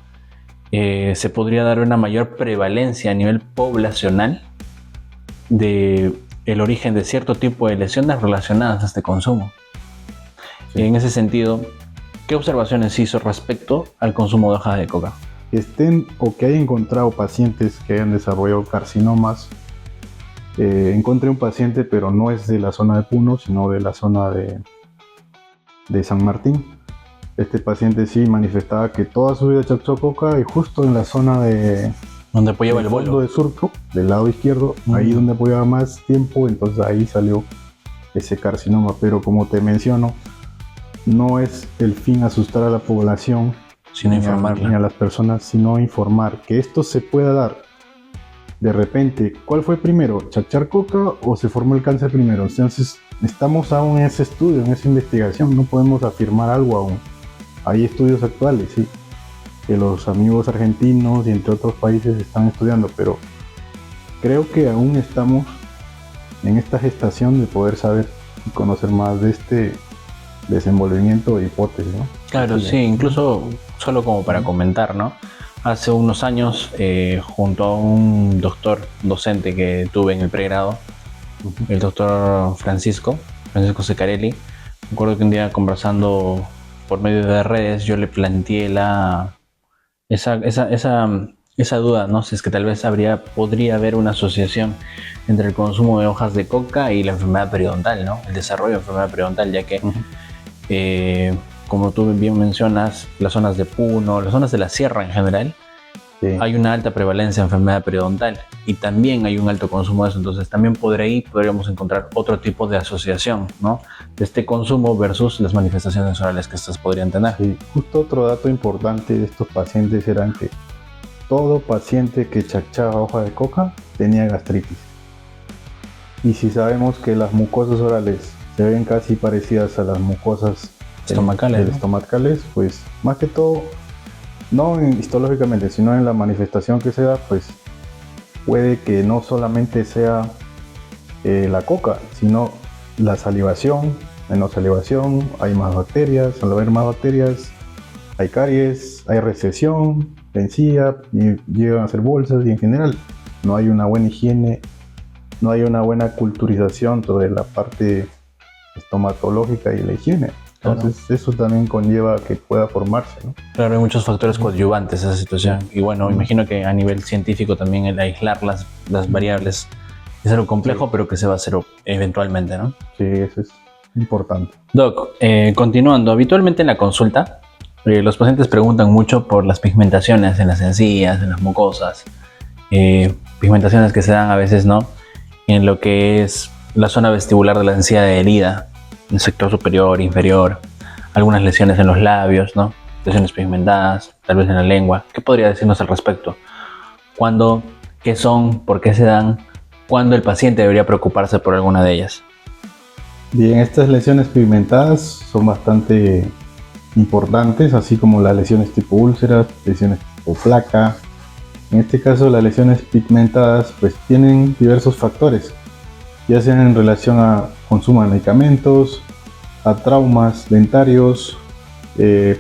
se podría dar una mayor prevalencia a nivel poblacional de el origen de cierto tipo de lesiones relacionadas a este consumo. Sí. En ese sentido, ¿qué observaciones hizo respecto al consumo de hojas de coca? Que estén o que haya encontrado pacientes que hayan desarrollado carcinomas. Encontré un paciente, pero no es de la zona de Puno, sino de la zona de San Martín. Este paciente sí manifestaba que toda su vida chachó coca, y justo en la zona de donde apoyaba el fondo de surco, del lado izquierdo, ahí donde apoyaba más tiempo, entonces ahí salió ese carcinoma. Pero como te menciono, no es el fin asustar a la población, sino informarla, ni a las personas, sino informar que esto se pueda dar. De repente, ¿cuál fue primero? ¿Chachar coca o se formó el cáncer primero? Entonces, estamos aún en ese estudio, en esa investigación, no podemos afirmar algo aún. Hay estudios actuales, sí, que los amigos argentinos y entre otros países están estudiando, pero creo que aún estamos en esta gestación de poder saber y conocer más de este desenvolvimiento de hipótesis, ¿no? Claro, sí, incluso solo como para comentar, ¿no? Hace unos años, junto a un docente que tuve en el pregrado, el doctor Francisco Secarelli, me acuerdo que un día, conversando por medio de redes, yo le planteé esa duda, ¿no? Si es que tal vez podría haber una asociación entre el consumo de hojas de coca y la enfermedad periodontal, ¿no? El desarrollo de enfermedad periodontal, ya que, como tú bien mencionas, las zonas de Puno, las zonas de la sierra en general, sí, hay una alta prevalencia de enfermedad periodontal y también hay un alto consumo de eso. Entonces también por ahí podríamos encontrar otro tipo de asociación, ¿no? De este consumo versus las manifestaciones orales que estas podrían tener. Sí, justo otro dato importante de estos pacientes era que todo paciente que chachaba hoja de coca tenía gastritis. Y si sabemos que las mucosas orales se ven casi parecidas a las mucosas estomacales, pues más que todo, no histológicamente, sino en la manifestación que se da, pues puede que no solamente sea la coca, sino la salivación. Menos salivación, hay más bacterias. Al haber más bacterias, hay caries, hay recesión de encía, y llegan a ser bolsas, y en general no hay una buena higiene, no hay una buena culturización sobre la parte estomatológica y la higiene. Entonces, claro, eso también conlleva que pueda formarse, ¿no? Claro, hay muchos factores coadyuvantes a esa situación. Y bueno, imagino que a nivel científico también el aislar las variables es algo complejo, sí, pero que se va a hacer eventualmente, ¿no? Sí, eso es importante. Doc, continuando, habitualmente en la consulta, los pacientes preguntan mucho por las pigmentaciones en las encías, en las mucosas, pigmentaciones que se dan a veces, ¿no?, en lo que es la zona vestibular de la encía de herida, en el sector superior, inferior, algunas lesiones en los labios, ¿no?, lesiones pigmentadas, tal vez en la lengua. ¿Qué podría decirnos al respecto? ¿Cuándo? ¿Qué son? ¿Por qué se dan? ¿Cuándo el paciente debería preocuparse por alguna de ellas? Bien, estas lesiones pigmentadas son bastante importantes, así como las lesiones tipo úlceras, lesiones tipo placa. En este caso, las lesiones pigmentadas pues tienen diversos factores, ya sean en relación a consumo de medicamentos, a traumas dentarios,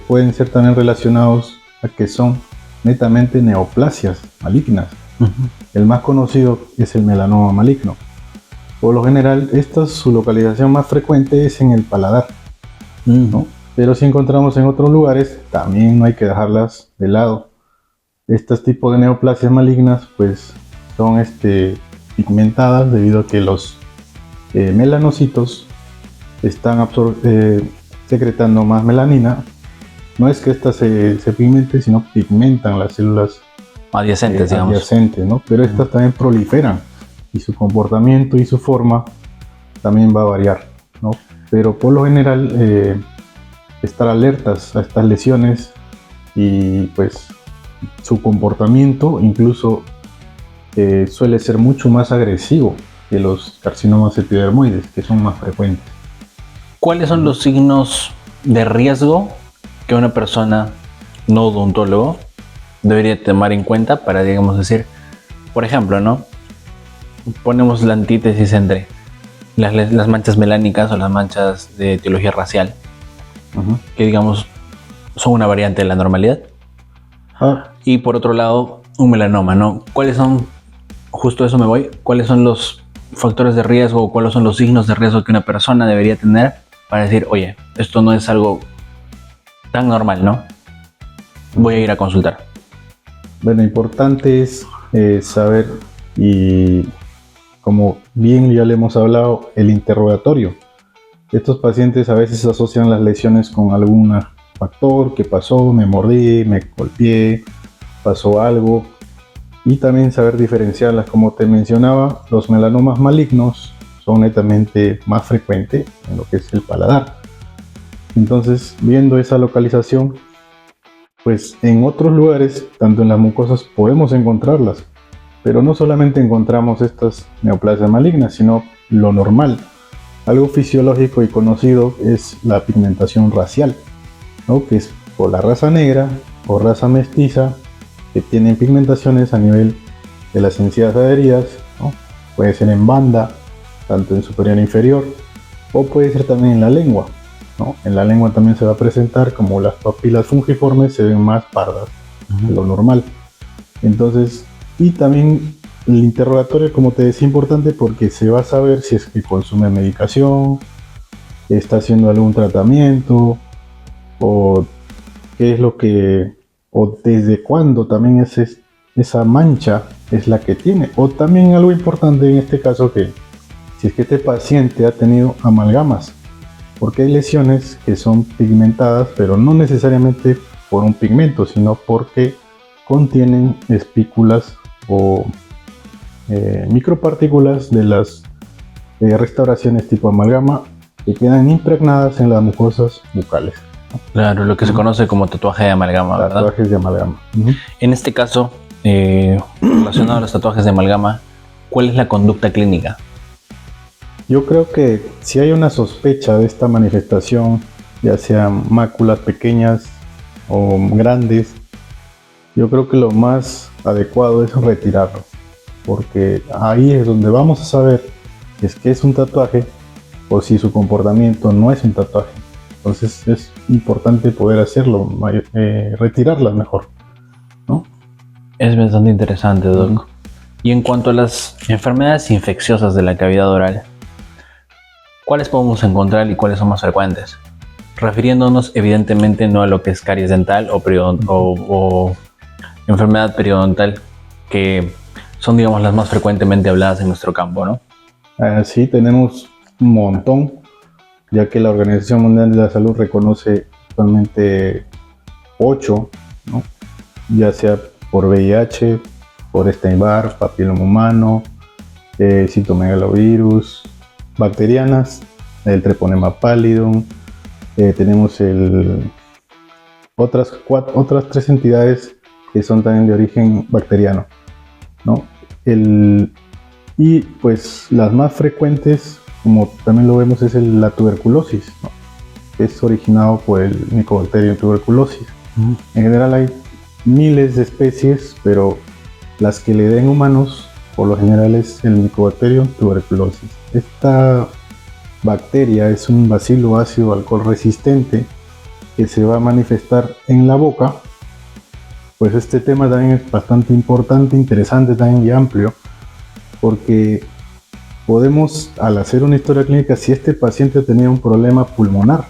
pueden ser también relacionados a que son netamente neoplasias malignas. El más conocido es el melanoma maligno. Por lo general, su localización más frecuente es en el paladar, ¿no? Pero si encontramos en otros lugares, también no hay que dejarlas de lado. Estos tipos de neoplasias malignas pues son pigmentadas debido a que los melanocitos están secretando más melanina. No es que estas se pigmenten, sino pigmentan las células adyacentes, digamos. Adyacentes, ¿no? Pero estas también proliferan y su comportamiento y su forma también va a variar, ¿no? Pero por lo general estar alertas a estas lesiones y pues su comportamiento incluso suele ser mucho más agresivo que los carcinomas epidermoides, que son más frecuentes. ¿Cuáles son los signos de riesgo que una persona no odontólogo debería tomar en cuenta para, digamos, decir, por ejemplo, ¿no? Ponemos la antítesis entre las manchas melánicas o las manchas de etiología racial, que, digamos, son una variante de la normalidad. Y por otro lado, un melanoma, ¿no? ¿Cuáles son, justo a eso me voy, cuáles son los factores de riesgo o cuáles son los signos de riesgo que una persona debería tener para decir, oye, esto no es algo tan normal, ¿no? Voy a ir a consultar. Bueno, importante es saber, y como bien ya le hemos hablado, el interrogatorio. Estos pacientes a veces asocian las lesiones con algún factor que pasó, me mordí, me golpeé, pasó algo, y también saber diferenciarlas. Como te mencionaba, los melanomas malignos son netamente más frecuentes en lo que es el paladar. Entonces, viendo esa localización, pues en otros lugares, tanto en las mucosas, podemos encontrarlas, pero no solamente encontramos estas neoplasias malignas, sino lo normal. Algo fisiológico y conocido es la pigmentación racial, ¿no? Que es por la raza negra o raza mestiza, que tienen pigmentaciones a nivel de las encías adheridas, ¿no? Puede ser en banda, tanto en superior e inferior, o puede ser también en la lengua, ¿no? En la lengua también se va a presentar como las papilas fungiformes se ven más pardas de lo normal. Entonces, y también el interrogatorio, como te decía, importante porque se va a saber si es que consume medicación, está haciendo algún tratamiento, o qué es lo que, o desde cuándo también esa mancha es la que tiene. O también algo importante en este caso, que si es que este paciente ha tenido amalgamas, porque hay lesiones que son pigmentadas, pero no necesariamente por un pigmento, sino porque contienen espículas o micropartículas de las restauraciones tipo amalgama que quedan impregnadas en las mucosas bucales. Claro, lo que se conoce como tatuaje de amalgama, ¿verdad? Tatuajes de amalgama. En este caso, relacionado a los tatuajes de amalgama, ¿cuál es la conducta clínica? Yo creo que si hay una sospecha de esta manifestación, ya sean máculas pequeñas o grandes, yo creo que lo más adecuado es retirarlo, porque ahí es donde vamos a saber si es que es un tatuaje o si su comportamiento no es un tatuaje. Entonces es importante poder hacerlo, retirarlas mejor, ¿no? Es bastante interesante, Doc. Y en cuanto a las enfermedades infecciosas de la cavidad oral, ¿cuáles podemos encontrar y cuáles son más frecuentes? Refiriéndonos evidentemente no a lo que es caries dental o enfermedad periodontal, que son, digamos, las más frecuentemente habladas en nuestro campo, ¿no? Sí, tenemos un montón, ya que la Organización Mundial de la Salud reconoce actualmente 8, ¿no? Ya sea por VIH, por Epstein-Barr, papiloma humano, citomegalovirus, bacterianas, el Treponema pallidum, tenemos otras 3 entidades que son también de origen bacteriano, ¿no? Y pues las más frecuentes, como también lo vemos, es la tuberculosis, ¿no? Es originado por el Mycobacterium tuberculosis. En general hay miles de especies, pero las que le den humanos por lo general es el Mycobacterium tuberculosis. Esta bacteria es un bacilo ácido alcohol resistente que se va a manifestar en la boca. Pues este tema también es bastante importante, interesante también y amplio, porque podemos, al hacer una historia clínica, si este paciente tenía un problema pulmonar,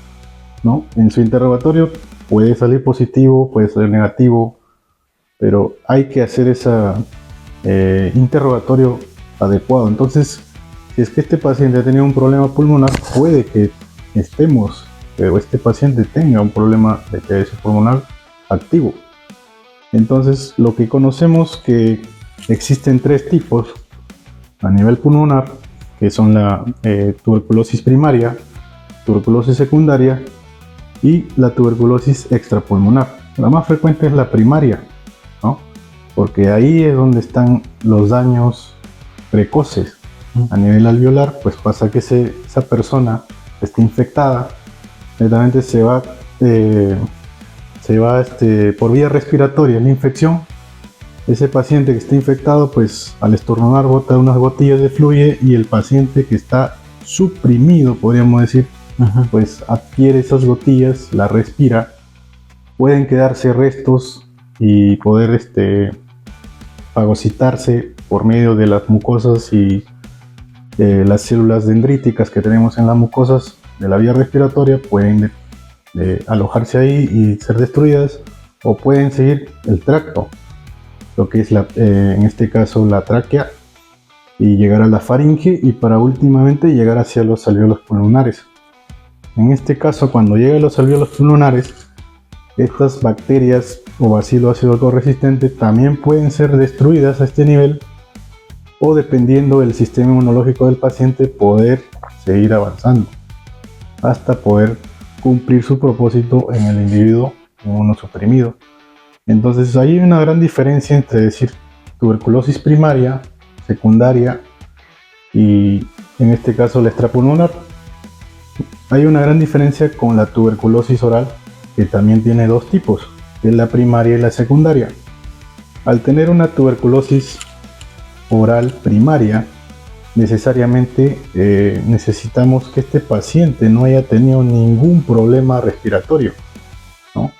¿no? En su interrogatorio puede salir positivo, puede salir negativo, pero hay que hacer ese interrogatorio adecuado. Entonces, si es que este paciente ha tenido un problema pulmonar, puede que pero este paciente tenga un problema de TBC pulmonar activo. Entonces, lo que conocemos que existen 3 tipos a nivel pulmonar, que son la tuberculosis primaria, tuberculosis secundaria y la tuberculosis extrapulmonar. La más frecuente es la primaria, ¿no? Porque ahí es donde están los daños precoces. A nivel alveolar, pues pasa que esa persona está infectada, netamente se va por vía respiratoria la infección. Ese paciente que está infectado, pues al estornudar bota unas gotillas de fluye, y el paciente que está suprimido, podríamos decir, pues adquiere esas gotillas, las respira, pueden quedarse restos y poder fagocitarse por medio de las mucosas y las células dendríticas que tenemos en las mucosas de la vía respiratoria, pueden alojarse ahí y ser destruidas, o pueden seguir el tracto, lo que es en este caso la tráquea, y llegar a la faringe, y para últimamente llegar hacia los alvéolos pulmonares. En este caso, cuando llega a los alvéolos pulmonares, estas bacterias o bacilo ácido resistente también pueden ser destruidas a este nivel, o dependiendo del sistema inmunológico del paciente, poder seguir avanzando hasta poder cumplir su propósito en el individuo inmunosuprimido. Entonces hay una gran diferencia entre decir tuberculosis primaria, secundaria y en este caso la extrapulmonar. Hay una gran diferencia con la tuberculosis oral, que también tiene 2 tipos, que es la primaria y la secundaria. Al tener una tuberculosis oral primaria, necesariamente necesitamos que este paciente no haya tenido ningún problema respiratorio, ¿no?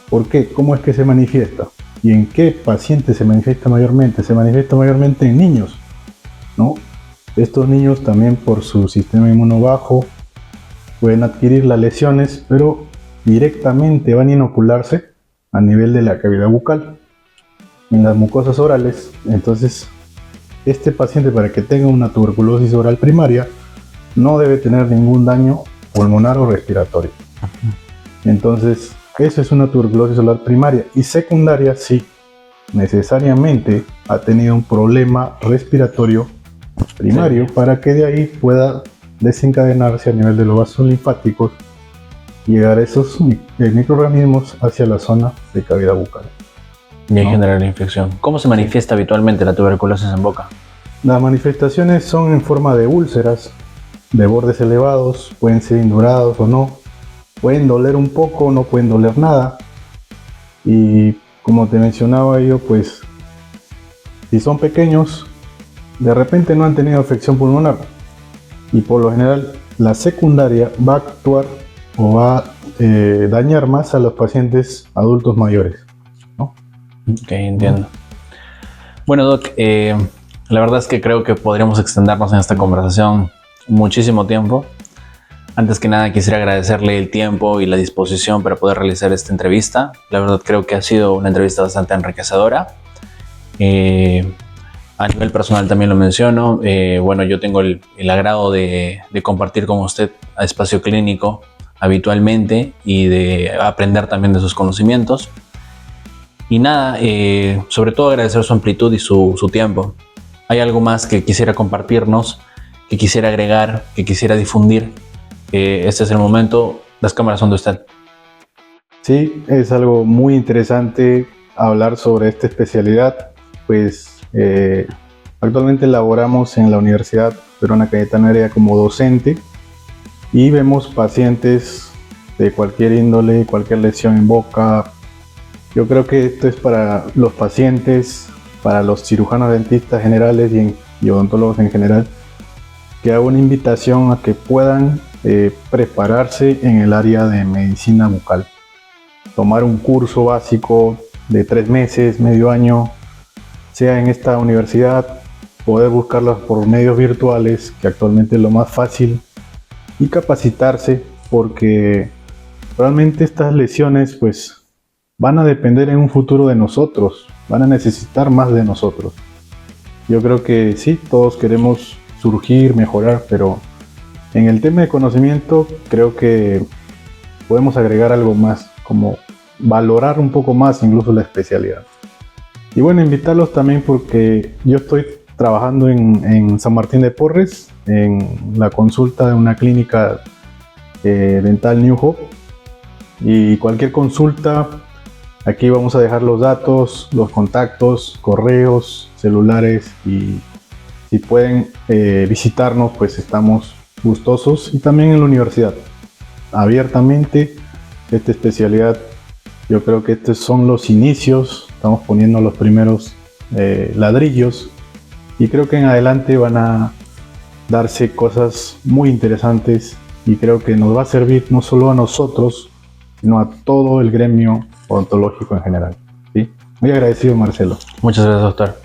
¿Por qué? ¿Cómo es que se manifiesta? ¿Y en qué paciente se manifiesta mayormente? Se manifiesta mayormente en niños, ¿no? Estos niños también, por su sistema inmuno bajo, pueden adquirir las lesiones, pero directamente van a inocularse a nivel de la cavidad bucal, en las mucosas orales. Entonces, este paciente, para que tenga una tuberculosis oral primaria, no debe tener ningún daño pulmonar o respiratorio. Entonces, eso es una tuberculosis oral primaria. Y secundaria, sí, necesariamente ha tenido un problema respiratorio primario, para que de ahí pueda desencadenarse a nivel de los vasos linfáticos, llegar a esos microorganismos hacia la zona de cavidad bucal. Y generar la infección. ¿Cómo se manifiesta habitualmente la tuberculosis en boca? Las manifestaciones son en forma de úlceras, de bordes elevados, pueden ser indurados o no, pueden doler un poco, no pueden doler nada. Y como te mencionaba yo, pues si son pequeños, de repente no han tenido afección pulmonar, y por lo general la secundaria va a actuar o va a dañar más a los pacientes adultos mayores, ¿no? Ok, entiendo. Bueno, Doc, la verdad es que creo que podríamos extendernos en esta conversación muchísimo tiempo. Antes que nada, quisiera agradecerle el tiempo y la disposición para poder realizar esta entrevista. La verdad, creo que ha sido una entrevista bastante enriquecedora. A nivel personal también lo menciono. Bueno, yo tengo el agrado de compartir con usted a espacio clínico habitualmente y de aprender también de sus conocimientos. Y nada, sobre todo agradecer su amplitud y su tiempo. ¿Hay algo más que quisiera compartirnos, que quisiera agregar, que quisiera difundir? Este es el momento, las cámaras son de usted. Sí, es algo muy interesante hablar sobre esta especialidad. Pues actualmente laboramos en la Universidad Peruana Cayetano Heredia como docente, y vemos pacientes de cualquier índole, cualquier lesión en boca. Yo creo que esto es para los pacientes, para los cirujanos dentistas generales y odontólogos en general, que hago una invitación a que puedan prepararse en el área de medicina bucal. Tomar un curso básico de 3 meses, medio año, sea en esta universidad, poder buscarlas por medios virtuales, que actualmente es lo más fácil, y capacitarse, porque realmente estas lesiones pues van a depender en un futuro de nosotros, van a necesitar más de nosotros. Yo creo que sí, todos queremos surgir, mejorar, pero en el tema de conocimiento creo que podemos agregar algo más, como valorar un poco más incluso la especialidad. Y bueno, invitarlos también porque yo estoy trabajando en San Martín de Porres, en la consulta de una clínica dental New Hope. Y cualquier consulta, aquí vamos a dejar los datos, los contactos, correos, celulares, y si pueden visitarnos, pues estamos gustosos. Y también en la universidad, abiertamente, esta especialidad, yo creo que estos son los inicios, estamos poniendo los primeros ladrillos, y creo que en adelante van a darse cosas muy interesantes, y creo que nos va a servir no solo a nosotros, sino a todo el gremio odontológico en general, ¿sí? Muy agradecido, Marcelo. Muchas gracias, doctor.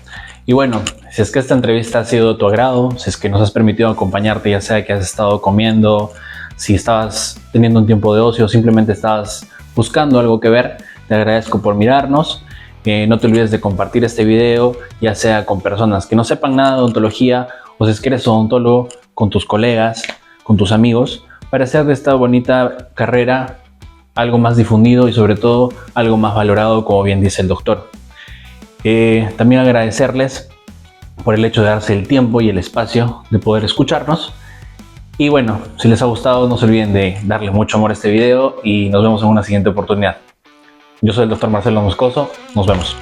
Y bueno, si es que esta entrevista ha sido de tu agrado, si es que nos has permitido acompañarte, ya sea que has estado comiendo, si estabas teniendo un tiempo de ocio, simplemente estabas buscando algo que ver, te agradezco por mirarnos. No te olvides de compartir este video, ya sea con personas que no sepan nada de odontología, o si es que eres odontólogo, con tus colegas, con tus amigos, para hacer de esta bonita carrera algo más difundido y sobre todo algo más valorado, como bien dice el doctor. También agradecerles por el hecho de darse el tiempo y el espacio de poder escucharnos. Y bueno, si les ha gustado, no se olviden de darle mucho amor a este video y nos vemos en una siguiente oportunidad. Yo soy el doctor Marcelo Moscoso, nos vemos.